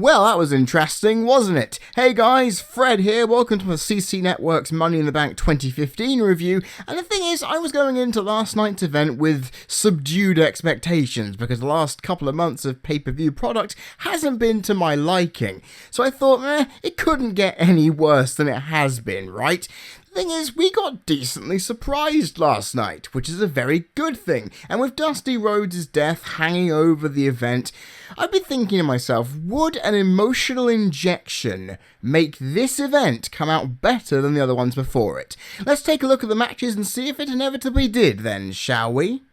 Well, that was interesting, wasn't it? Hey guys, Fred here, welcome to the CC Network's Money in the Bank 2015 review, and the thing is, I was going into last night's event with subdued expectations, because the last couple of months of pay-per-view product hasn't been to my liking, so I thought, it couldn't get any worse than it has been, right? Thing is, we got decently surprised last night, which is a very good thing, and with Dusty Rhodes' death hanging over the event, I've been thinking to myself, would an emotional injection make this event come out better than the other ones before it? Let's take a look at the matches and see if it inevitably did then, shall we?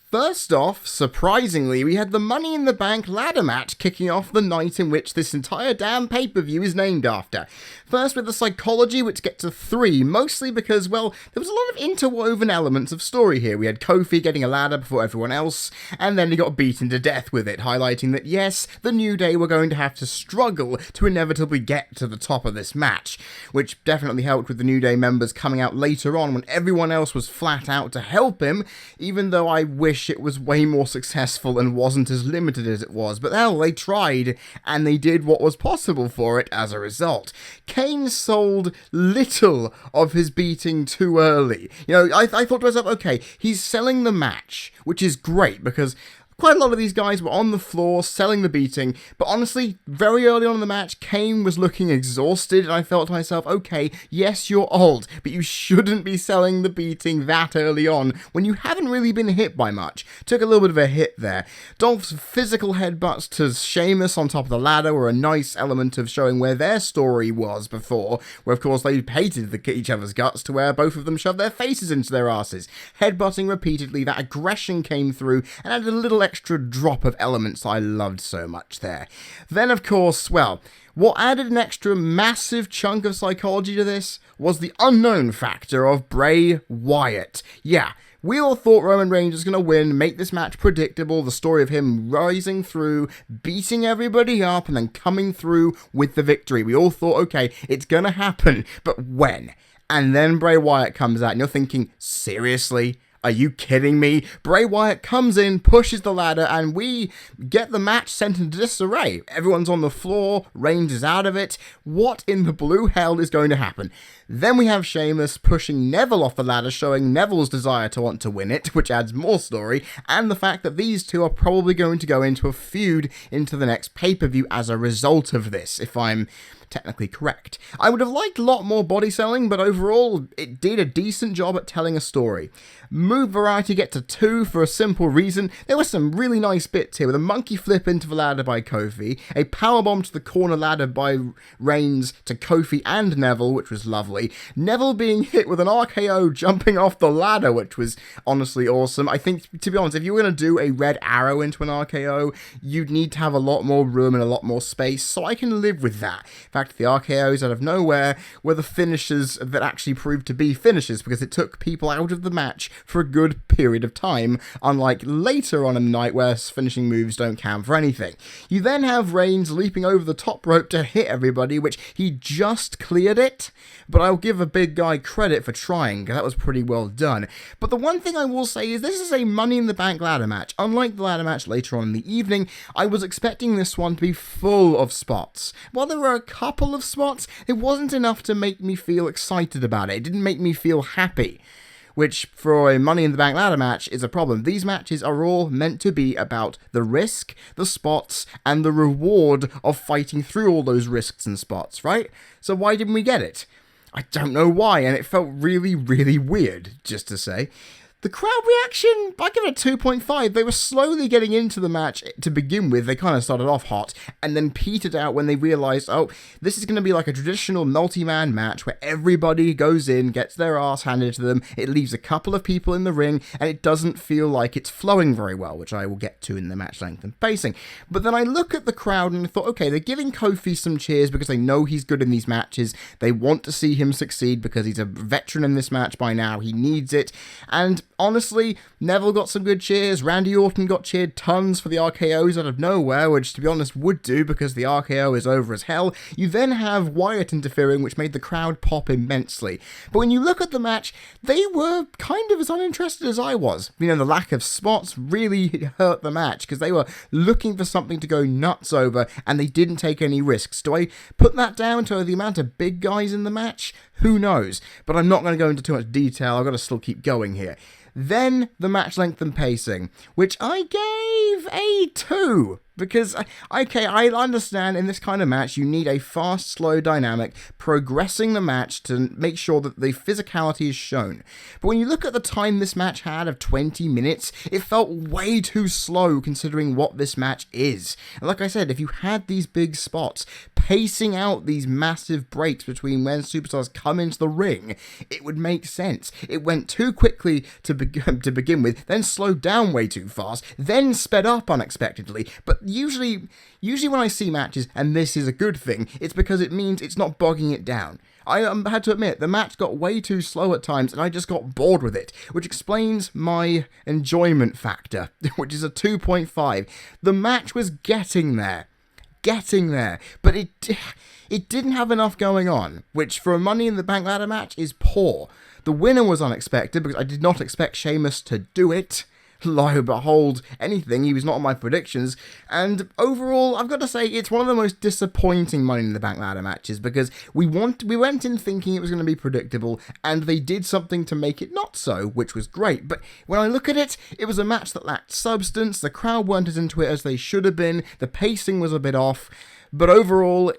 First off, surprisingly, we had the Money in the Bank ladder match kicking off the night in which this entire damn pay-per-view is named after. First with the psychology, which gets a 3, mostly because, well, there was a lot of interwoven elements of story here. We had Kofi getting a ladder before everyone else, and then he got beaten to death with it, highlighting that, yes, the New Day were going to have to struggle to inevitably get to the top of this match, which definitely helped with the New Day members coming out later on when everyone else was flat out to help him, even though I wish it was way more successful and wasn't as limited as it was, but hell, they tried, and they did what was possible for it as a result. Kane sold little of his beating too early. You know, I thought to myself, okay, he's selling the match, which is great, because quite a lot of these guys were on the floor selling the beating, but honestly, very early on in the match, Kane was looking exhausted, and I thought to myself, okay, yes, you're old, but you shouldn't be selling the beating that early on when you haven't really been hit by much. Took a little bit of a hit there. Dolph's physical headbutts to Sheamus on top of the ladder were a nice element of showing where their story was before, where of course they hated each other's guts to where both of them shoved their faces into their asses. Headbutting repeatedly, that aggression came through and added a little extra drop of elements I loved so much there. Then, of course, well, what added an extra massive chunk of psychology to this was the unknown factor of Bray Wyatt. Yeah, we all thought Roman Reigns was going to win, make this match predictable, the story of him rising through, beating everybody up, and then coming through with the victory. We all thought, okay, it's going to happen, but when? And then Bray Wyatt comes out, and you're thinking, seriously? Are you kidding me? Bray Wyatt comes in, pushes the ladder, and we get the match sent into disarray. Everyone's on the floor, Reigns is out of it. What in the blue hell is going to happen? Then we have Sheamus pushing Neville off the ladder, showing Neville's desire to want to win it, which adds more story, and the fact that these two are probably going to go into a feud into the next pay-per-view as a result of this, if I'm technically correct. I would have liked a lot more body selling, but overall, it did a decent job at telling a story. Move variety gets a 2 for a simple reason. There were some really nice bits here, with a monkey flip into the ladder by Kofi, a powerbomb to the corner ladder by Reigns to Kofi and Neville, which was lovely. Neville being hit with an RKO jumping off the ladder, which was honestly awesome. I think, to be honest, if you were going to do a red arrow into an RKO, you'd need to have a lot more room and a lot more space, so I can live with that. In fact, the RKOs out of nowhere were the finishers that actually proved to be finishers, because it took people out of the match for a good period of time, unlike later on in the night where finishing moves don't count for anything. You then have Reigns leaping over the top rope to hit everybody, which he just cleared it, but I'll give a big guy credit for trying, because that was pretty well done. But the one thing I will say is this is a Money in the Bank ladder match. Unlike the ladder match later on in the evening, I was expecting this one to be full of spots. While there were a couple of spots, it wasn't enough to make me feel excited about it. It didn't make me feel happy, which for a Money in the Bank ladder match is a problem. These matches are all meant to be about the risk, the spots, and the reward of fighting through all those risks and spots, right? So why didn't we get it? I don't know why, and it felt really, really weird, just to say. The crowd reaction, I give it a 2.5. They were slowly getting into the match to begin with. They kind of started off hot and then petered out when they realized, oh, this is going to be like a traditional multi-man match where everybody goes in, gets their ass handed to them. It leaves a couple of people in the ring and it doesn't feel like it's flowing very well, which I will get to in the match length and pacing. But then I look at the crowd and I thought, okay, they're giving Kofi some cheers because they know he's good in these matches. They want to see him succeed because he's a veteran in this match by now. He needs it. And honestly, Neville got some good cheers, Randy Orton got cheered tons for the RKOs out of nowhere, which to be honest would do because the RKO is over as hell. You then have Wyatt interfering, which made the crowd pop immensely. But when you look at the match, they were kind of as uninterested as I was. You know, the lack of spots really hurt the match because they were looking for something to go nuts over and they didn't take any risks. Do I put that down to the amount of big guys in the match? Who knows? But I'm not going to go into too much detail. I've got to still keep going here. Then the match length and pacing, which I gave a 2. Because, okay, I understand in this kind of match you need a fast, slow dynamic progressing the match to make sure that the physicality is shown. But when you look at the time this match had of 20 minutes, it felt way too slow considering what this match is. And like I said, if you had these big spots, pacing out these massive breaks between when superstars come into the ring, it would make sense. It went too quickly to begin with, then slowed down way too fast, then sped up unexpectedly, but usually when I see matches, and this is a good thing, it's because it means it's not bogging it down. I had to admit, the match got way too slow at times, and I just got bored with it, which explains my enjoyment factor, which is a 2.5. The match was getting there, but it didn't have enough going on, which for a Money in the Bank ladder match is poor. The winner was unexpected, because I did not expect Sheamus to do it. Lo and behold, anything, he was not on my predictions, and overall, I've got to say, it's one of the most disappointing Money in the Bank ladder matches, because we went in thinking it was going to be predictable, and they did something to make it not so, which was great, but when I look at it, it was a match that lacked substance, the crowd weren't as into it as they should have been, the pacing was a bit off, but overall,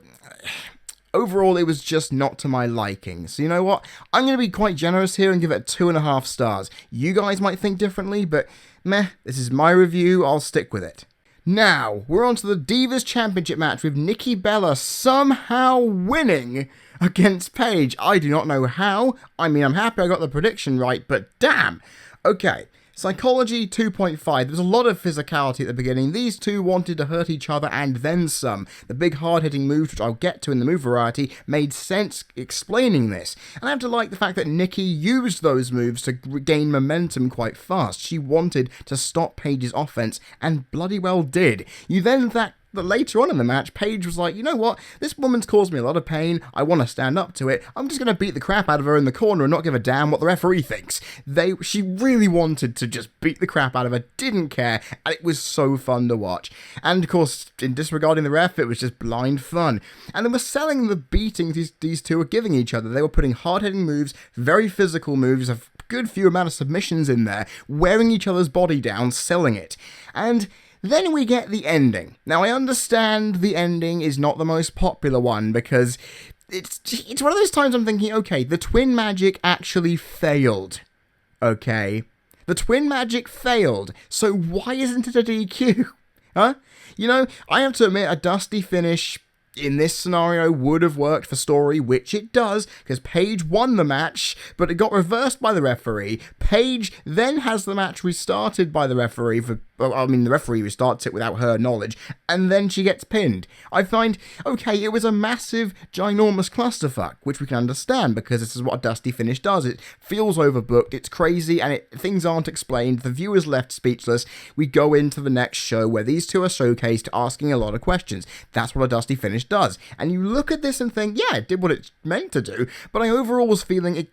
it was just not to my liking. So you know what? I'm going to be quite generous here and give it 2.5 stars. You guys might think differently, but meh, this is my review, I'll stick with it. Now, we're on to the Divas Championship match with Nikki Bella somehow winning against Paige. I do not know how. I mean, I'm happy I got the prediction right, but damn. Okay. Psychology 2.5. There was a lot of physicality at the beginning. These two wanted to hurt each other and then some. The big hard-hitting moves, which I'll get to in the move variety, made sense explaining this. And I have to like the fact that Nikki used those moves to gain momentum quite fast. She wanted to stop Paige's offense, and bloody well did. You then But later on in the match, Paige was like, you know what, this woman's caused me a lot of pain, I want to stand up to it, I'm just going to beat the crap out of her in the corner and not give a damn what the referee thinks. She really wanted to just beat the crap out of her, didn't care, and it was so fun to watch. And of course, in disregarding the ref, it was just blind fun. And they were selling the beatings these two were giving each other. They were putting hard-hitting moves, very physical moves, a good few amount of submissions in there, wearing each other's body down, selling it. And then we get the ending. Now, I understand the ending is not the most popular one, because it's one of those times I'm thinking, okay, the twin magic actually failed. Okay? The twin magic failed, so why isn't it a DQ? Huh? You know, I have to admit, a dusty finish in this scenario would have worked for story, which it does, because Paige won the match, but it got reversed by the referee. Paige then has the match restarted by the referee the referee restarts it without her knowledge, and then she gets pinned. I find, okay, it was a massive, ginormous clusterfuck, which we can understand, because this is what a dusty finish does. It feels overbooked, it's crazy, and things aren't explained, the viewer's left speechless. We go into the next show, where these two are showcased asking a lot of questions. That's what a dusty finish does. And you look at this and think, yeah, it did what it's meant to do, but I overall was feeling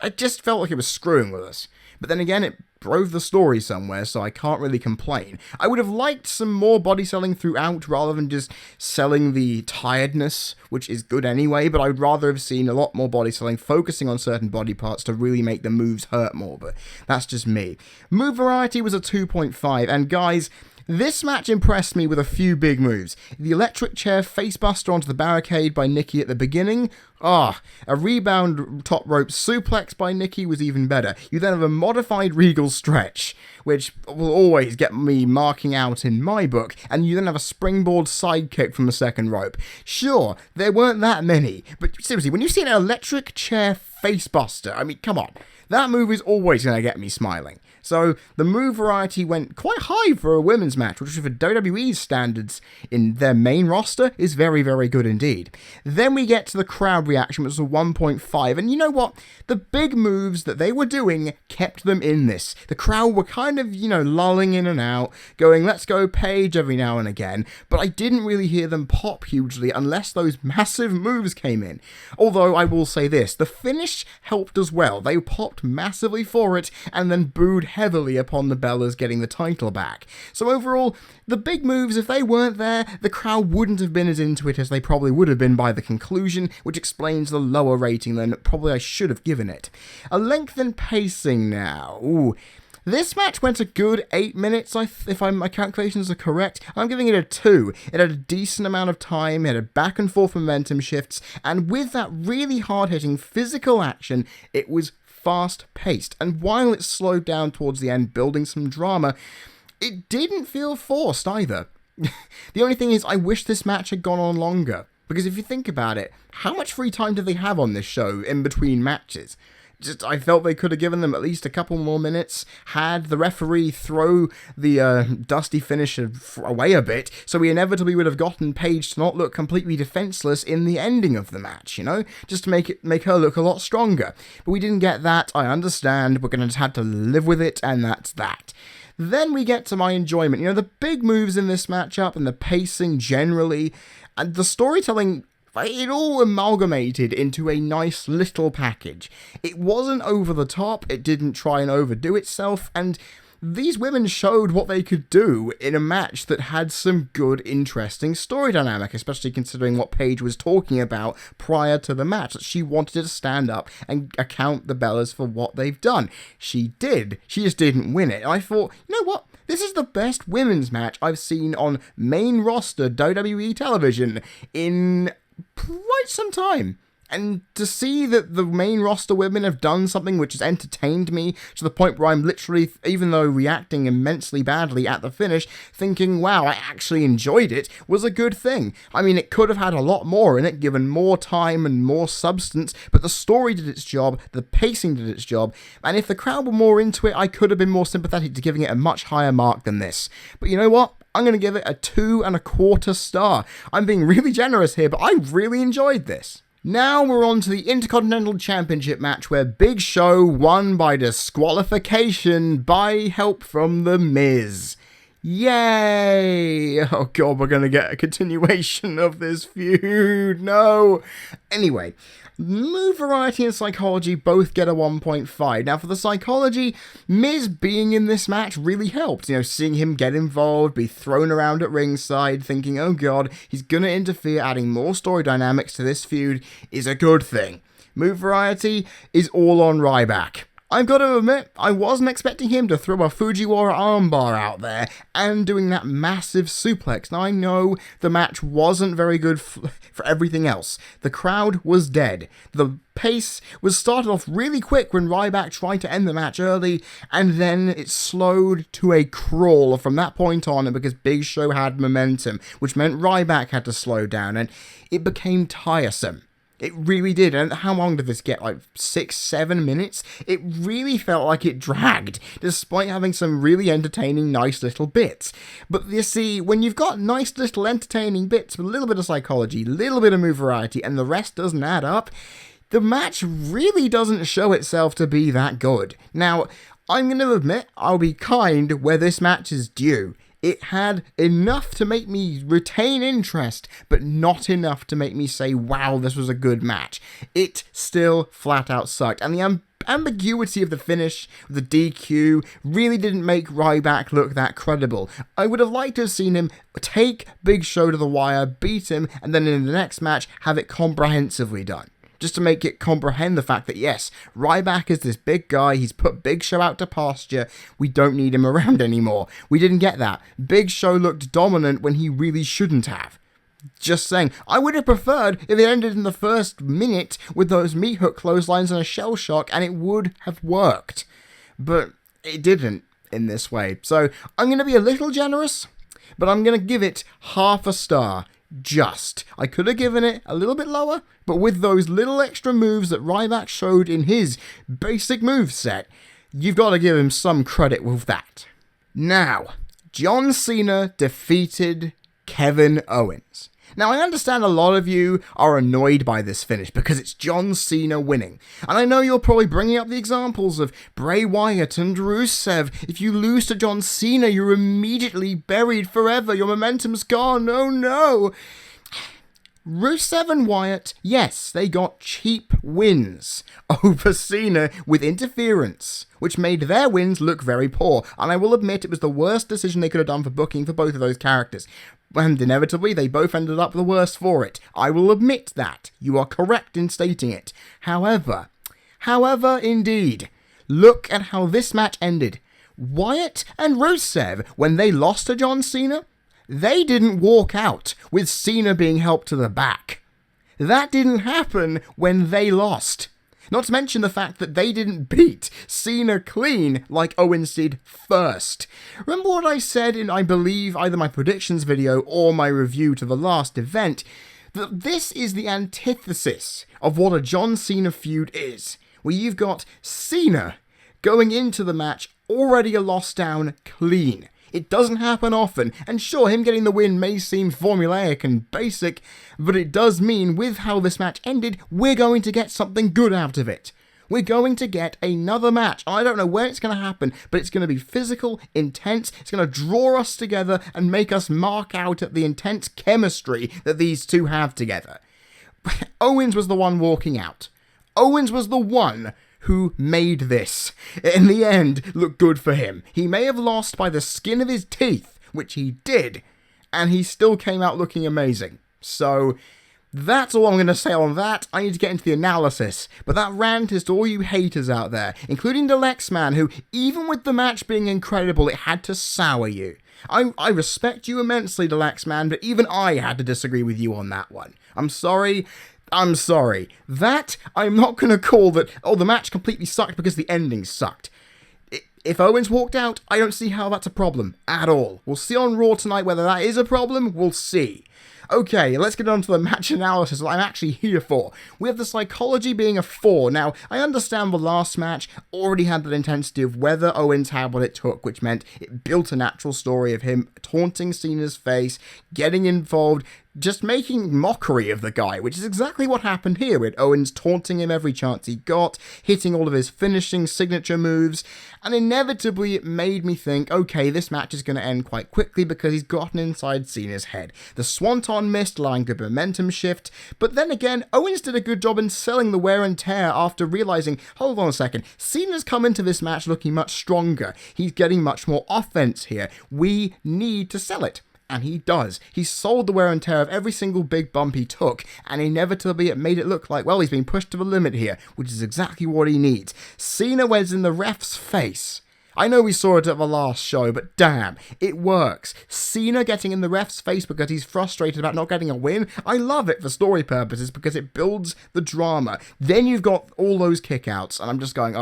I just felt like it was screwing with us. But then again, it drove the story somewhere, so I can't really complain. I would have liked some more body selling throughout, rather than just selling the tiredness, which is good anyway, but I would rather have seen a lot more body selling, focusing on certain body parts to really make the moves hurt more, but that's just me. Move variety was a 2.5, and guys, this match impressed me with a few big moves. The electric chair facebuster onto the barricade by Nikki at the beginning. A rebound top rope suplex by Nikki was even better. You then have a modified Regal stretch, which will always get me marking out in my book, and you then have a springboard sidekick from the second rope. Sure, there weren't that many, but seriously, when you see an electric chair facebuster, I mean, come on. That move is always going to get me smiling. So the move variety went quite high for a women's match, which for WWE's standards in their main roster is very, very good indeed. Then we get to the crowd reaction, which was a 1.5, and you know what? The big moves that they were doing kept them in this. The crowd were kind of, lulling in and out, going, let's go Paige every now and again, but I didn't really hear them pop hugely unless those massive moves came in. Although I will say this, the finish helped as well. They popped massively for it and then booed heavily upon the Bellas getting the title back. So overall, the big moves, if they weren't there, the crowd wouldn't have been as into it as they probably would have been by the conclusion, which explains the lower rating than probably I should have given it. A length and pacing now. Ooh. This match went a good 8 minutes, if my calculations are correct. I'm giving it a 2. It had a decent amount of time, it had back and forth momentum shifts, and with that really hard-hitting physical action, it was fast-paced. And while it slowed down towards the end, building some drama, it didn't feel forced either. The only thing is, I wish this match had gone on longer. Because if you think about it, how much free time did they have on this show in between matches? I felt they could have given them at least a couple more minutes, had the referee throw the dusty finisher away a bit, so we inevitably would have gotten Paige to not look completely defenseless in the ending of the match, just to make her look a lot stronger. But we didn't get that, I understand, we're going to have to live with it, and that's that. Then we get to my enjoyment, the big moves in this matchup, and the pacing generally, and the storytelling. It all amalgamated into a nice little package. It wasn't over the top, it didn't try and overdo itself, and these women showed what they could do in a match that had some good, interesting story dynamic, especially considering what Paige was talking about prior to the match, that she wanted to stand up and account the Bellas for what they've done. She did. She just didn't win it. And I thought, you know what? This is the best women's match I've seen on main roster WWE television in quite some time. And to see that the main roster women have done something which has entertained me to the point where I'm literally, even though reacting immensely badly at the finish, thinking, wow, I actually enjoyed it, was a good thing. I mean, it could have had a lot more in it, given more time and more substance, but the story did its job, the pacing did its job, and if the crowd were more into it, I could have been more sympathetic to giving it a much higher mark than this. But you know what? I'm going to give it a 2.25 star. I'm being really generous here, but I really enjoyed this. Now we're on to the Intercontinental Championship match where Big Show won by disqualification by help from The Miz. Yay! Oh god, we're going to get a continuation of this feud. No! Anyway, move variety and psychology both get a 1.5. Now for the psychology, Miz being in this match really helped. Seeing him get involved, be thrown around at ringside, thinking, oh god, he's gonna interfere, adding more story dynamics to this feud is a good thing. Move variety is all on Ryback. I've got to admit, I wasn't expecting him to throw a Fujiwara armbar out there and doing that massive suplex. Now, I know the match wasn't very good for everything else. The crowd was dead. The pace was started off really quick when Ryback tried to end the match early, and then it slowed to a crawl from that point on because Big Show had momentum, which meant Ryback had to slow down, and it became tiresome. It really did. And how long did this get? 6-7 minutes? It really felt like it dragged, despite having some really entertaining, nice little bits. But you see, when you've got nice little entertaining bits with a little bit of psychology, a little bit of move variety, and the rest doesn't add up, the match really doesn't show itself to be that good. Now, I'm going to admit, I'll be kind where this match is due. It had enough to make me retain interest, but not enough to make me say, wow, this was a good match. It still flat out sucked. And the ambiguity of the finish, the DQ, really didn't make Ryback look that credible. I would have liked to have seen him take Big Show to the wire, beat him, and then in the next match, have it comprehensively done. Just to make it comprehend the fact that, yes, Ryback is this big guy, he's put Big Show out to pasture, we don't need him around anymore. We didn't get that. Big Show looked dominant when he really shouldn't have. Just saying, I would have preferred if it ended in the first minute with those meat hook clotheslines and a shell shock, and it would have worked. But it didn't in this way. So I'm going to be a little generous, but I'm going to give it half a star. Just. I could have given it a little bit lower, but with those little extra moves that Ryback showed in his basic move set, You've got to give him some credit with that. Now, John Cena defeated Kevin Owens. Now, I understand a lot of you are annoyed by this finish because it's John Cena winning. And I know you're probably bringing up the examples of Bray Wyatt and Rusev. If you lose to John Cena, you're immediately buried forever. Your momentum's gone. Oh no. Rusev and Wyatt, yes, they got cheap wins over Cena with interference, which made their wins look very poor, and I will admit it was the worst decision they could have done for booking for both of those characters. And inevitably, they both ended up the worse for it. I will admit that. You are correct in stating it. However, indeed, look at how this match ended. Wyatt and Rusev, when they lost to John Cena, they didn't walk out with Cena being helped to the back. That didn't happen when they lost. Not to mention the fact that they didn't beat Cena clean like Owens did first. Remember what I said in, I believe, either my predictions video or my review to the last event? That this is the antithesis of what a John Cena feud is. Where you've got Cena going into the match already a loss down clean. It doesn't happen often, and sure, him getting the win may seem formulaic and basic, but it does mean with how this match ended, we're going to get something good out of it. We're going to get another match. I don't know where it's going to happen, but it's going to be physical, intense, it's going to draw us together and make us mark out at the intense chemistry that these two have together. Owens was the one walking out. Owens was the one who made this, in the end, look good for him. He may have lost by the skin of his teeth, which he did, and he still came out looking amazing. So, that's all I'm going to say on that. I need to get into the analysis, but that rant is to all you haters out there, including the Lexman, who, even with the match being incredible, it had to sour you. I respect you immensely, Lexman, but even I had to disagree with you on that one. I'm sorry. That, I'm not going to call that, oh, the match completely sucked because the ending sucked. If Owens walked out, I don't see how that's a problem at all. We'll see on Raw tonight whether that is a problem, we'll see. Okay, let's get on to the match analysis that I'm actually here for. We have the psychology being a 4. Now, I understand the last match already had that intensity of whether Owens had what it took, which meant it built a natural story of him taunting Cena's face, getting involved, just making mockery of the guy, which is exactly what happened here, with Owens taunting him every chance he got, hitting all of his finishing signature moves, and inevitably it made me think, okay, this match is going to end quite quickly because he's gotten inside Cena's head. The Swanton missed, allowing the momentum shift, but then again, Owens did a good job in selling the wear and tear after realizing, hold on a second, Cena's come into this match looking much stronger, he's getting much more offense here, we need to sell it. And he does. He sold the wear and tear of every single big bump he took, and inevitably it made it look like, well, he's being pushed to the limit here, which is exactly what he needs. Cena was in the ref's face. I know we saw it at the last show, but damn, it works. Cena getting in the ref's face because he's frustrated about not getting a win, I love it for story purposes because it builds the drama. Then you've got all those kickouts, and I'm just going,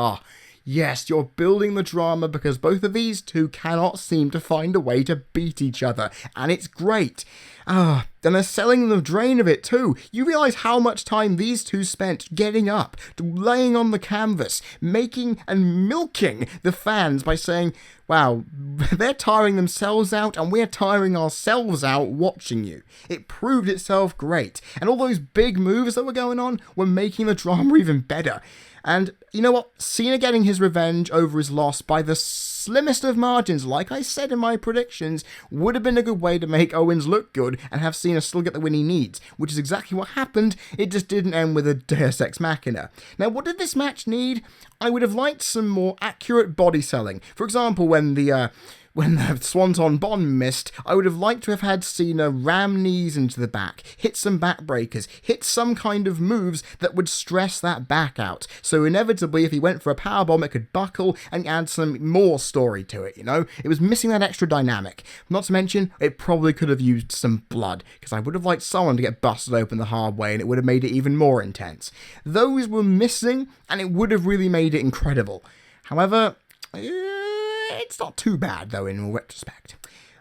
yes, you're building the drama because both of these two cannot seem to find a way to beat each other, and it's great. Then they're selling the drain of it too. You realise how much time these two spent getting up, laying on the canvas, making and milking the fans by saying, wow, they're tiring themselves out and we're tiring ourselves out watching you. It proved itself great, and all those big moves that were going on were making the drama even better. And you know what? Cena getting his revenge over his loss by the slimmest of margins, like I said in my predictions, would have been a good way to make Owens look good and have Cena still get the win he needs, which is exactly what happened. It just didn't end with a Deus Ex Machina. Now, what did this match need? I would have liked some more accurate body selling. For example, when the Swanton Bomb missed, I would have liked to have had Cena ram knees into the back, hit some backbreakers, hit some kind of moves that would stress that back out. So inevitably, if he went for a powerbomb, it could buckle and add some more story to it, you know? It was missing that extra dynamic. Not to mention, it probably could have used some blood, because I would have liked someone to get busted open the hard way, and it would have made it even more intense. Those were missing, and it would have really made it incredible. However, it's not too bad, though, in retrospect.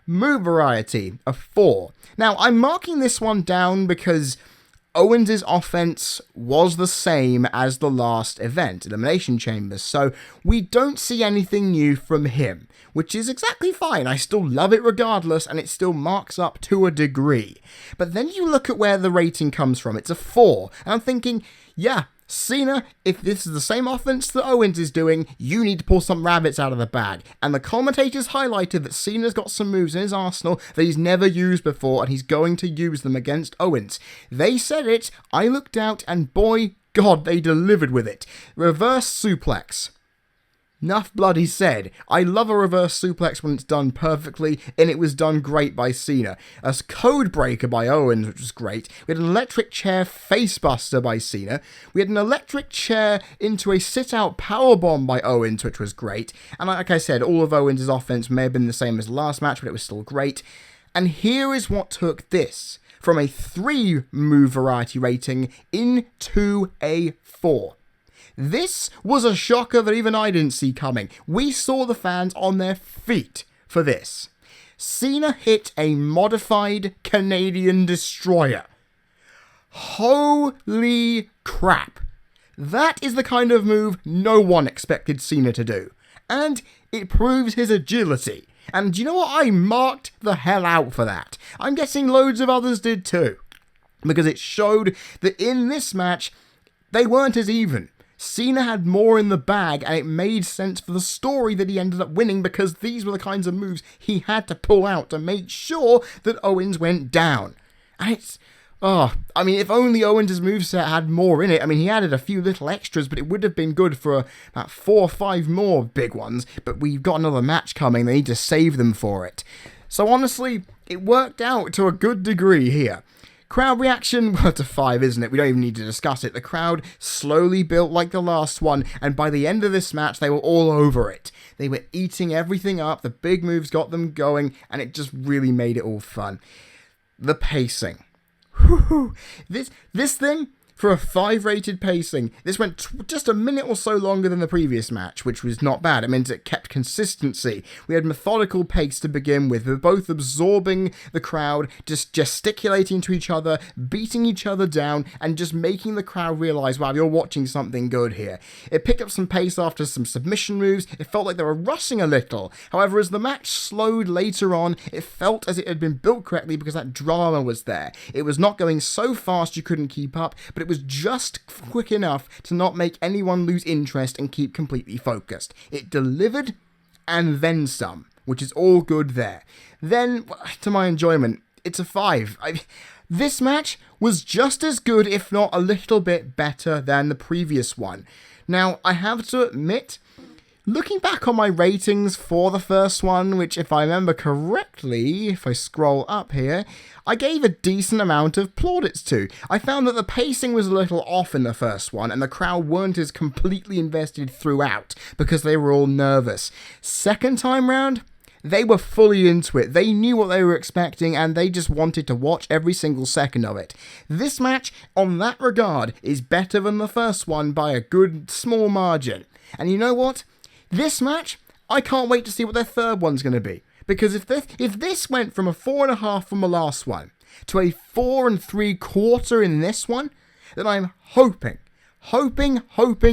Move variety, a 4. Now, I'm marking this one down because Owens' offense was the same as the last event, Elimination Chambers, so we don't see anything new from him, which is exactly fine. I still love it regardless, and it still marks up to a degree. But then you look at where the rating comes from, it's a 4, and I'm thinking, yeah, Cena, if this is the same offense that Owens is doing, you need to pull some rabbits out of the bag. And the commentators highlighted that Cena's got some moves in his arsenal that he's never used before, and he's going to use them against Owens. They said it, I looked out, and boy, God, they delivered with it. Reverse suplex. Enough bloody said. I love a reverse suplex when it's done perfectly, and it was done great by Cena. A code breaker by Owens, which was great. We had an electric chair facebuster by Cena. We had an electric chair into a sit-out powerbomb by Owens, which was great. And like I said, all of Owens' offense may have been the same as the last match, but it was still great. And here is what took this from a 3-move variety rating into a 4. This was a shocker that even I didn't see coming. We saw the fans on their feet for this. Cena hit a modified Canadian destroyer. Holy crap. That is the kind of move no one expected Cena to do. And it proves his agility. And do you know what? I marked the hell out for that. I'm guessing loads of others did too. Because it showed that in this match, they weren't as even. Cena had more in the bag, and it made sense for the story that he ended up winning because these were the kinds of moves he had to pull out to make sure that Owens went down. And it's... if only Owens' moveset had more in it. He added a few little extras, but it would have been good for about 4 or 5 more big ones. But we've got another match coming, they need to save them for it. So honestly, it worked out to a good degree here. Crowd reaction, well, to 5, isn't it? We don't even need to discuss it. The crowd slowly built like the last one, and by the end of this match, they were all over it. They were eating everything up, the big moves got them going, and it just really made it all fun. The pacing. Whew. This thing, for a 5 rated pacing, this went just a minute or so longer than the previous match, which was not bad. It meant it kept consistency. We had methodical pace to begin with. We were both absorbing the crowd, just gesticulating to each other, beating each other down, and just making the crowd realise, wow, you're watching something good here. It picked up some pace after some submission moves. It felt like they were rushing a little. However, as the match slowed later on, it felt as it had been built correctly because that drama was there. It was not going so fast you couldn't keep up, but it was just quick enough to not make anyone lose interest and keep completely focused. It delivered and then some, which is all good there. Then, to my enjoyment, it's a 5. This match was just as good, if not a little bit better than the previous one. Now, I have to admit, looking back on my ratings for the first one, which if I remember correctly, if I scroll up here, I gave a decent amount of plaudits to. I found that the pacing was a little off in the first one, and the crowd weren't as completely invested throughout, because they were all nervous. Second time round, they were fully into it. They knew what they were expecting, and they just wanted to watch every single second of it. This match, on that regard, is better than the first one by a good small margin. And you know what? This match, I can't wait to see what their third one's going to be. Because if this went from a 4.5 from the last one to a 4 3/4 in this one, then I'm hoping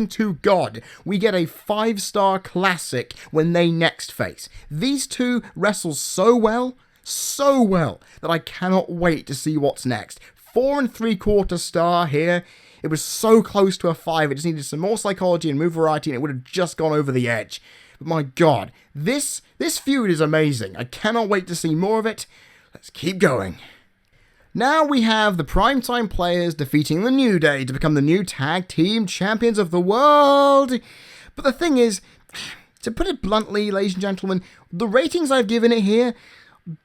to God we get a 5-star classic when they next face. These two wrestle so well, that I cannot wait to see what's next. 4 3/4 star here. It was so close to a 5, it just needed some more psychology and move variety, and it would have just gone over the edge. But my God, this feud is amazing. I cannot wait to see more of it. Let's keep going. Now we have the Primetime Players defeating the New Day to become the new tag team champions of the world. But the thing is, to put it bluntly, ladies and gentlemen, the ratings I've given it here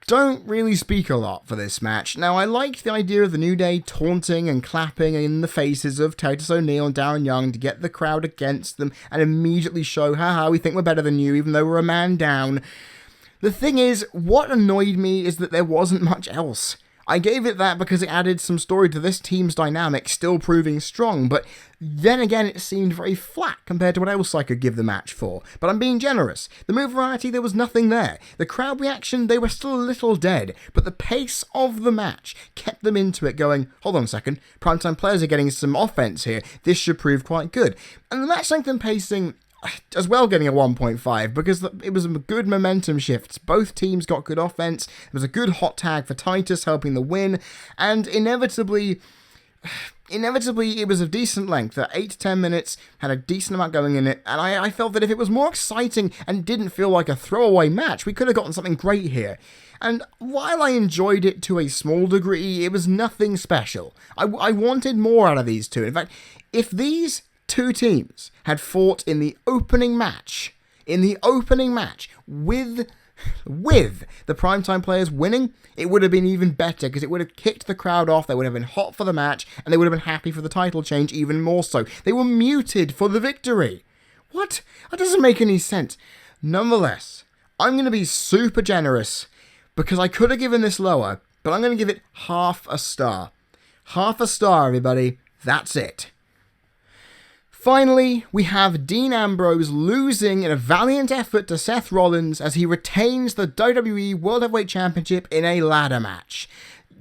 don't really speak a lot for this match. Now, I liked the idea of the New Day taunting and clapping in the faces of Titus O'Neil and Darren Young to get the crowd against them and immediately show, haha, we think we're better than you, even though we're a man down. The thing is, what annoyed me is that there wasn't much else. I gave it that because it added some story to this team's dynamic, still proving strong, but then again it seemed very flat compared to what else I could give the match for. But I'm being generous. The move variety, there was nothing there. The crowd reaction, they were still a little dead, but the pace of the match kept them into it going, hold on a second, primetime players are getting some offense here, this should prove quite good. And the match length and pacing as well getting a 1.5 because it was a good momentum shift. Both teams got good offense. There was a good hot tag for Titus helping the win, and inevitably it was a decent length. 8 to 10 minutes had a decent amount going in it, and I felt that if it was more exciting and didn't feel like a throwaway match, we could have gotten something great here. And while I enjoyed it to a small degree, it was nothing special. I wanted more out of these two. In fact, if these two teams had fought in the opening match with the primetime players winning, it would have been even better because it would have kicked the crowd off, they would have been hot for the match, and they would have been happy for the title change even more so. They were muted for the victory. What? That doesn't make any sense. Nonetheless, I'm going to be super generous because I could have given this lower, but I'm going to give it half a star. Half a star, everybody. That's it. Finally, we have Dean Ambrose losing in a valiant effort to Seth Rollins as he retains the WWE World Heavyweight Championship in a ladder match.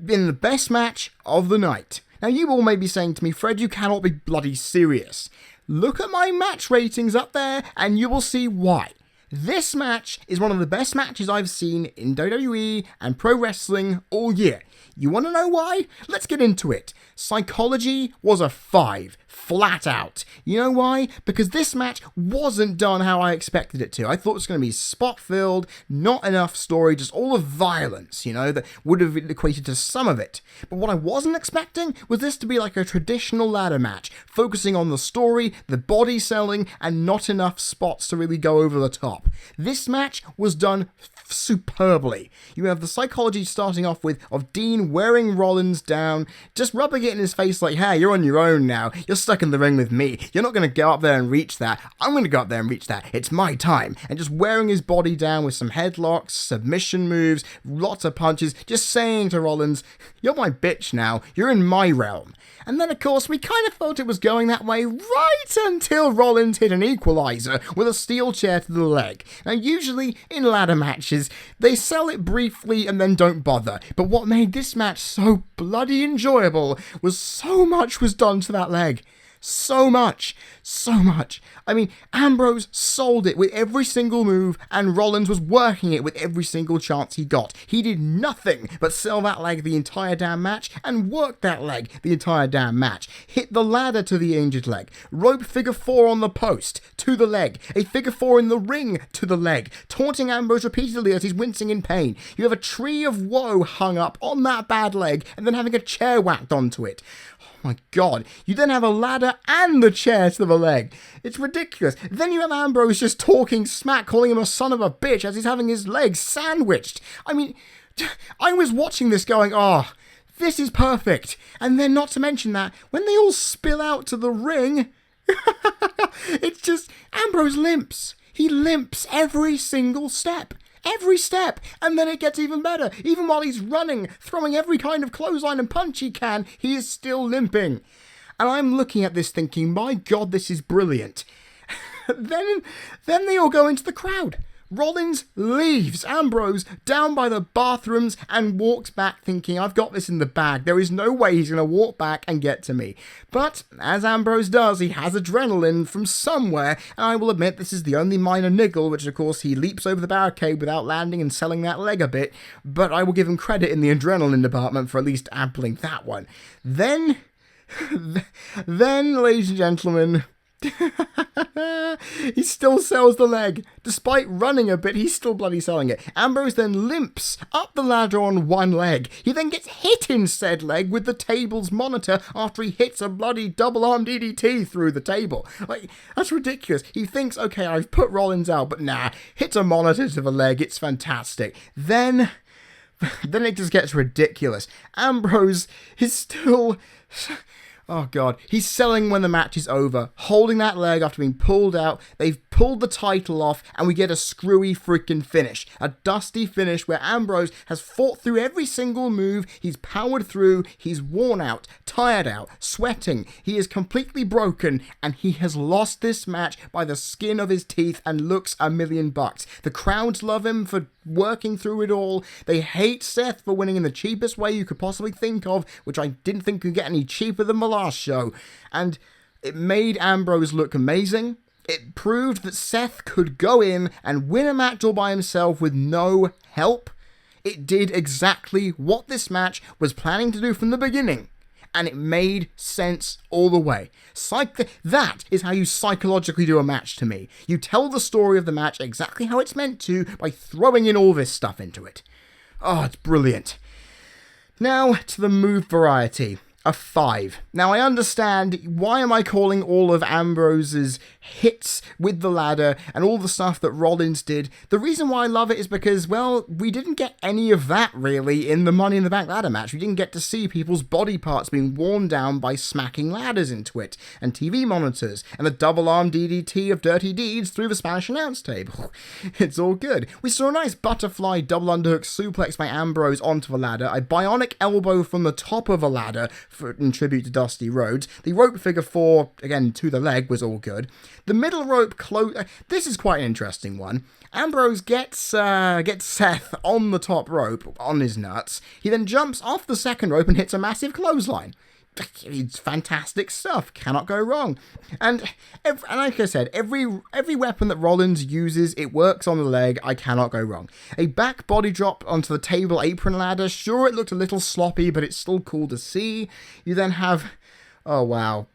In the best match of the night. Now you all may be saying to me, Fred, you cannot be bloody serious. Look at my match ratings up there and you will see why. This match is one of the best matches I've seen in WWE and pro wrestling all year. You want to know why? Let's get into it. Psychology was a 5, flat out. You know why? Because this match wasn't done how I expected it to. I thought it was going to be spot-filled, not enough story, just all of violence, that would have equated to some of it. But what I wasn't expecting was this to be like a traditional ladder match, focusing on the story, the body selling, and not enough spots to really go over the top. This match was done superbly. You have the psychology starting off with of Dean wearing Rollins down, just rubbing it in his face like, hey, you're on your own now. You're stuck in the ring with me. You're not going to go up there and reach that. I'm going to go up there and reach that. It's my time. And just wearing his body down with some headlocks, submission moves, lots of punches, just saying to Rollins, you're my bitch now. You're in my realm. And then, of course, we kind of thought it was going that way right until Rollins hit an equalizer with a steel chair to the leg. Now, usually in ladder matches, they sell it briefly and then don't bother. But what made this match so bloody enjoyable was so much was done to that leg. So much. I mean, Ambrose sold it with every single move, and Rollins was working it with every single chance he got. He did nothing but sell that leg the entire damn match, and work that leg the entire damn match. Hit the ladder to the injured leg, rope figure 4 on the post, to the leg, a figure 4 in the ring, to the leg, taunting Ambrose repeatedly as he's wincing in pain. You have a tree of woe hung up on that bad leg, and then having a chair whacked onto it. My God, you then have a ladder and the chair to the leg. It's ridiculous. Then you have Ambrose just talking smack, calling him a son of a bitch as he's having his legs sandwiched. I mean, I was watching this going, oh, this is perfect. And then not to mention that, when they all spill out to the ring, it's just, Ambrose limps. He limps every single step. Every step, and then it gets even better. Even while he's running, throwing every kind of clothesline and punch he can, he is still limping. And I'm looking at this thinking, my God, this is brilliant. Then they all go into the crowd. Rollins leaves Ambrose down by the bathrooms and walks back thinking, I've got this in the bag. There is no way he's going to walk back and get to me. But, as Ambrose does, he has adrenaline from somewhere, and I will admit this is the only minor niggle, which of course he leaps over the barricade without landing and selling that leg a bit, but I will give him credit in the adrenaline department for at least ampling that one. Then, ladies and gentlemen, he still sells the leg. Despite running a bit, he's still bloody selling it. Ambrose then limps up the ladder on one leg. He then gets hit in said leg with the table's monitor after he hits a bloody double-arm DDT through the table. Like, that's ridiculous. He thinks, okay, I've put Rollins out, but nah, hits a monitor to the leg. It's fantastic. Then it just gets ridiculous. Ambrose is still... Oh God, he's selling when the match is over, holding that leg after being pulled out. They've pulled the title off, and we get a screwy freaking finish. A dusty finish where Ambrose has fought through every single move, he's powered through, he's worn out, tired out, sweating, he is completely broken, and he has lost this match by the skin of his teeth and looks $1,000,000. The crowds love him for working through it all. They hate Seth for winning in the cheapest way you could possibly think of, which I didn't think could get any cheaper than the last show. And it made Ambrose look amazing. It proved that Seth could go in and win a match all by himself with no help. It did exactly what this match was planning to do from the beginning. And it made sense all the way. That is how you psychologically do a match to me. You tell the story of the match exactly how it's meant to by throwing in all this stuff into it. Oh, it's brilliant. Now to the move variety. A 5. Now I understand, why am I calling all of Ambrose's hits with the ladder and all the stuff that Rollins did? The reason why I love it is because, well, we didn't get any of that really in the Money in the Bank ladder match. We didn't get to see people's body parts being worn down by smacking ladders into it, and TV monitors, and the double arm DDT of Dirty Deeds through the Spanish announce table. It's all good. We saw a nice butterfly double underhook suplex by Ambrose onto the ladder, a bionic elbow from the top of a ladder, in tribute to Dusty Rhodes. The rope figure 4, again, to the leg, was all good. The middle rope this is quite an interesting one. Ambrose gets Seth on the top rope, on his nuts. He then jumps off the second rope and hits a massive clothesline. It's fantastic stuff. Cannot go wrong. And like I said, every weapon that Rollins uses, it works on the leg. I cannot go wrong. A back body drop onto the table apron ladder. Sure, it looked a little sloppy, but it's still cool to see. You then have... Oh, wow.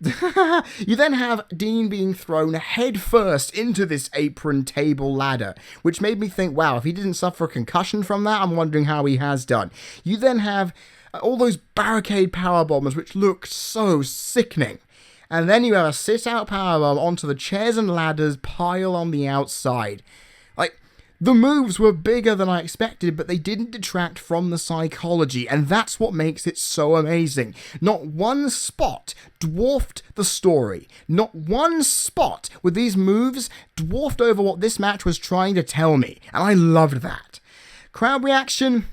You then have Dean being thrown head first into this apron table ladder, which made me think, wow, if he didn't suffer a concussion from that, I'm wondering how he has done. You then have all those barricade powerbombers, which look so sickening. And then you have a sit-out powerbomb onto the chairs and ladders pile on the outside. Like, the moves were bigger than I expected, but they didn't detract from the psychology, and that's what makes it so amazing. Not one spot dwarfed the story. Not one spot with these moves dwarfed over what this match was trying to tell me, and I loved that. Crowd reaction?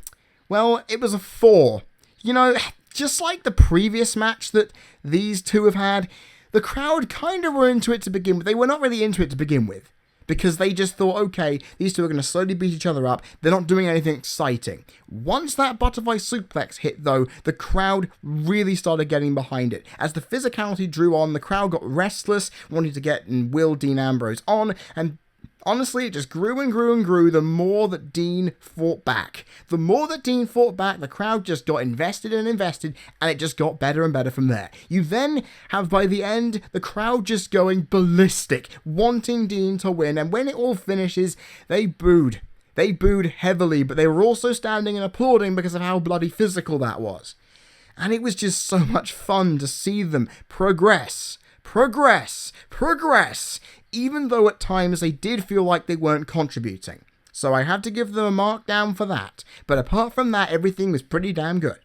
Well, it was a 4. You know, just like the previous match that these two have had, the crowd kind of were into it to begin with. They were not really into it to begin with, because they just thought, okay, these two are going to slowly beat each other up. They're not doing anything exciting. Once that butterfly suplex hit, though, the crowd really started getting behind it. As the physicality drew on, the crowd got restless, wanting to get and will Dean Ambrose on, and honestly, it just grew and grew and grew the more that Dean fought back. The more that Dean fought back, the crowd just got invested and invested, and it just got better and better from there. You then have, by the end, the crowd just going ballistic, wanting Dean to win, and when it all finishes, they booed. They booed heavily, but they were also standing and applauding because of how bloody physical that was. And it was just so much fun to see them progress, even though at times they did feel like they weren't contributing. So I had to give them a mark down for that. But apart from that, everything was pretty damn good.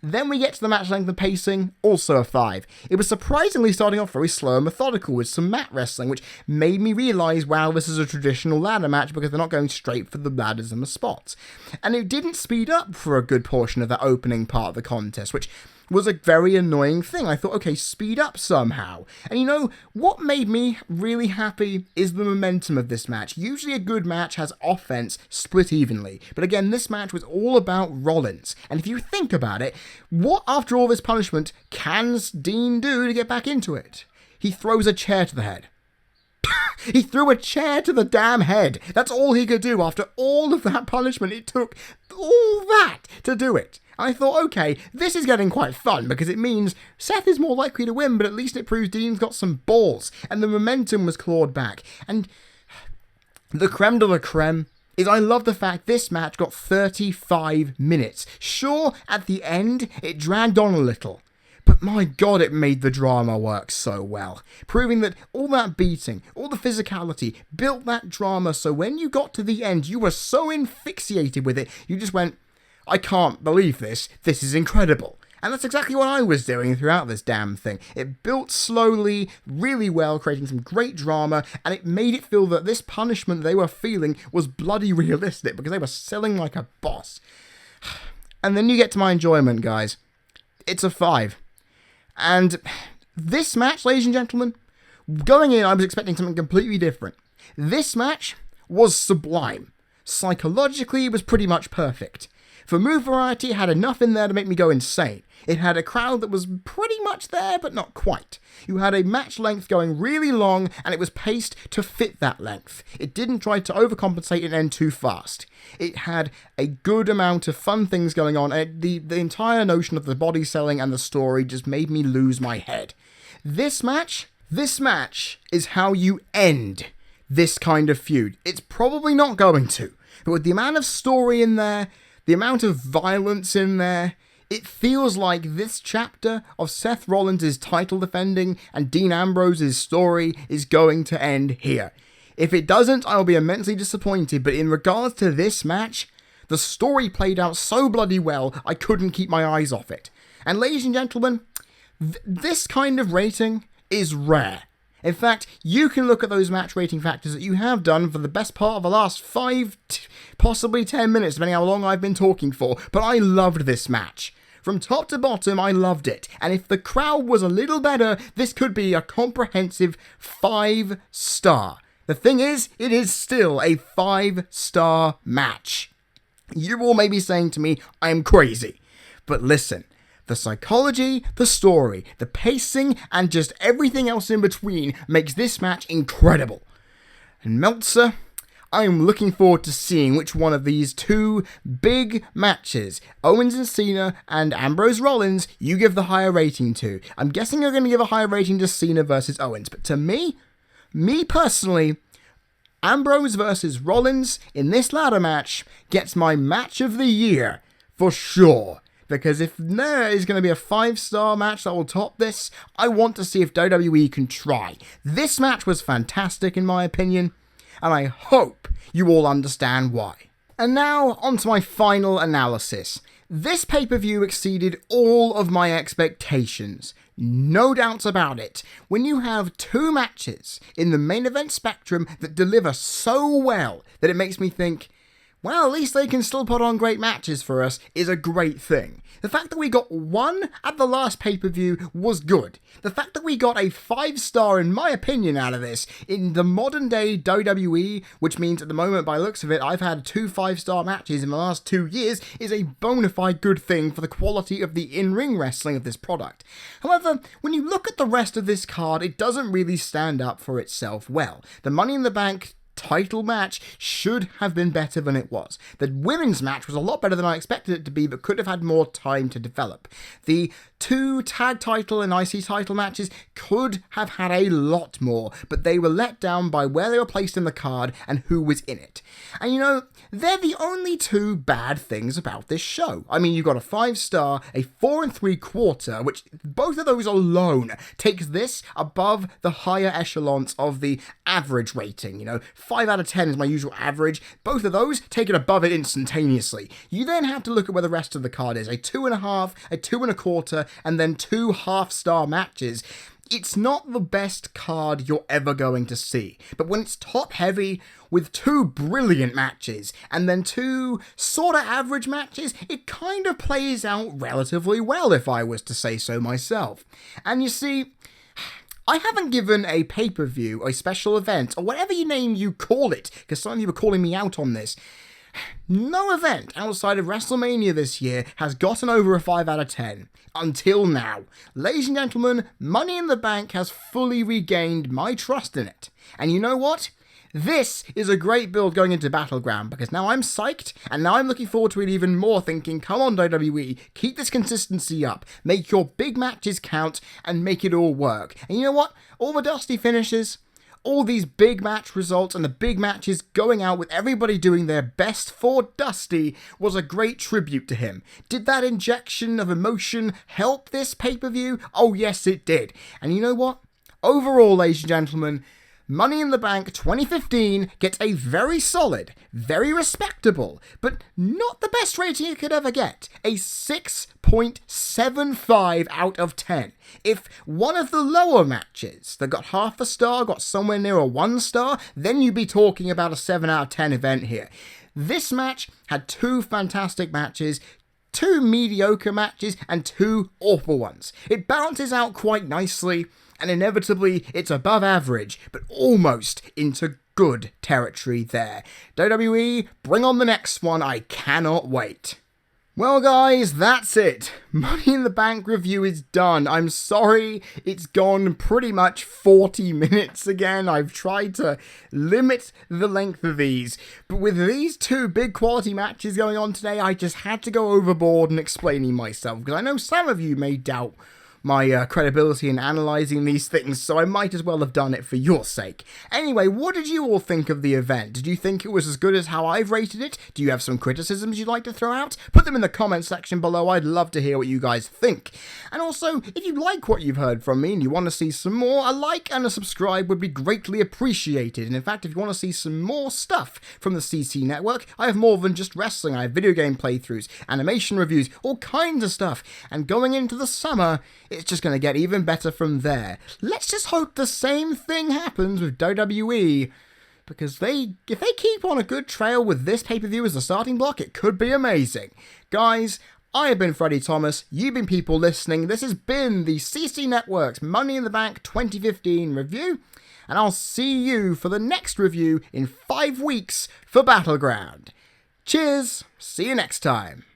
Then we get to the match length and pacing, also a 5. It was surprisingly starting off very slow and methodical with some mat wrestling, which made me realise, wow, this is a traditional ladder match because they're not going straight for the ladders and the spots. And it didn't speed up for a good portion of that opening part of the contest, which was a very annoying thing. I thought, okay, speed up somehow. And you know, what made me really happy is the momentum of this match. Usually a good match has offense split evenly. But again, this match was all about Rollins. And if you think about it, what, after all this punishment, can Dean do to get back into it? He throws a chair to the head. He threw a chair to the damn head. That's all he could do after all of that punishment. It took all that to do it. I thought, okay, this is getting quite fun because it means Seth is more likely to win, but at least it proves Dean's got some balls, and the momentum was clawed back. And the creme de la creme is I love the fact this match got 35 minutes. Sure, at the end, it dragged on a little, but my god, it made the drama work so well, proving that all that beating, all the physicality, built that drama, so when you got to the end, you were so infixated with it, you just went, I can't believe this is incredible. And that's exactly what I was doing throughout this damn thing. It built slowly, really well, creating some great drama, and it made it feel that this punishment they were feeling was bloody realistic, because they were selling like a boss. And then you get to my enjoyment, guys. It's a 5. And this match, ladies and gentlemen, going in, I was expecting something completely different. This match was sublime. Psychologically, it was pretty much perfect. For move variety, it had enough in there to make me go insane. It had a crowd that was pretty much there, but not quite. You had a match length going really long, and it was paced to fit that length. It didn't try to overcompensate and end too fast. It had a good amount of fun things going on, and the entire notion of the body selling and the story just made me lose my head. This match is how you end this kind of feud. It's probably not going to, but with the amount of story in there, the amount of violence in there, it feels like this chapter of Seth Rollins' title defending and Dean Ambrose's story is going to end here. If it doesn't, I'll be immensely disappointed, but in regards to this match, the story played out so bloody well, I couldn't keep my eyes off it. And ladies and gentlemen, this kind of rating is rare. In fact, you can look at those match rating factors that you have done for the best part of the last 5, possibly 10 minutes, depending how long I've been talking for, but I loved this match. From top to bottom, I loved it, and if the crowd was a little better, this could be a comprehensive 5-star. The thing is, it is still a 5-star match. You all may be saying to me, I'm crazy, but listen. The psychology, the story, the pacing, and just everything else in between makes this match incredible. And Meltzer, I'm looking forward to seeing which one of these two big matches, Owens and Cena and Ambrose Rollins, you give the higher rating to. I'm guessing you're going to give a higher rating to Cena versus Owens, but to me personally, Ambrose versus Rollins in this ladder match gets my match of the year for sure. Because if there is going to be a 5-star match that will top this, I want to see if WWE can try. This match was fantastic in my opinion, and I hope you all understand why. And now, on to my final analysis. This pay-per-view exceeded all of my expectations. No doubts about it. When you have 2 matches in the main event spectrum that deliver so well that it makes me think, well, at least they can still put on great matches for us, is a great thing. The fact that we got 1 at the last pay-per-view was good. The fact that we got a 5-star, in my opinion, out of this, in the modern day WWE, which means at the moment, by the looks of it, I've had 2 5-star matches in the last 2 years, is a bona fide good thing for the quality of the in-ring wrestling of this product. However, when you look at the rest of this card, it doesn't really stand up for itself well. The Money in the Bank title match should have been better than it was. The women's match was a lot better than I expected it to be, but could have had more time to develop. The 2 tag title and IC title matches could have had a lot more, but they were let down by where they were placed in the card and who was in it. And you know, they're the only 2 bad things about this show. I mean, you've got a 5-star, a 4 3/4, which both of those alone takes this above the higher echelons of the average rating. You know, 5 out of 10 is my usual average. Both of those take it above it instantaneously. You then have to look at where the rest of the card is. A 2.5, a 2 1/4, and then 2 half-star matches. It's not the best card you're ever going to see. But when it's top-heavy, with 2 brilliant matches, and then 2 sorta average matches, it kind of plays out relatively well, if I was to say so myself. And you see, I haven't given a pay-per-view, a special event, or whatever you call it, because some of you were calling me out on this. No event outside of WrestleMania this year has gotten over a 5 out of 10. Until now. Ladies and gentlemen, Money in the Bank has fully regained my trust in it. And you know what? This is a great build going into Battleground, because now I'm psyched, and now I'm looking forward to it even more, thinking, come on WWE, keep this consistency up, make your big matches count, and make it all work. And you know what? All the Dusty finishes, all these big match results, and the big matches going out with everybody doing their best for Dusty was a great tribute to him. Did that injection of emotion help this pay-per-view? Oh yes, it did. And you know what? Overall, ladies and gentlemen, Money in the Bank 2015 gets a very solid, very respectable, but not the best rating it could ever get, a 6.75 out of 10. If one of the lower matches that got half a star got somewhere near a 1 star, then you'd be talking about a 7 out of 10 event here. This match had 2 fantastic matches, 2 mediocre matches, and 2 awful ones. It balances out quite nicely, and inevitably it's above average, but almost into good territory there. WWE, bring on the next one, I cannot wait. Well guys, that's it. Money in the Bank review is done. I'm sorry it's gone pretty much 40 minutes again. I've tried to limit the length of these, but with these 2 big quality matches going on today, I just had to go overboard in explaining myself, because I know some of you may doubt my credibility in analysing these things, so I might as well have done it for your sake. Anyway, what did you all think of the event? Did you think it was as good as how I've rated it? Do you have some criticisms you'd like to throw out? Put them in the comment section below, I'd love to hear what you guys think. And also, if you like what you've heard from me and you want to see some more, a like and a subscribe would be greatly appreciated. And in fact, if you want to see some more stuff from the CC Network, I have more than just wrestling. I have video game playthroughs, animation reviews, all kinds of stuff. And going into the summer, it's just going to get even better from there. Let's just hope the same thing happens with WWE, because if they keep on a good trail with this pay-per-view as the starting block, it could be amazing. Guys, I have been Freddie Thomas, you've been people listening, this has been the CC Network's Money in the Bank 2015 review, and I'll see you for the next review in 5 weeks for Battleground. Cheers, see you next time.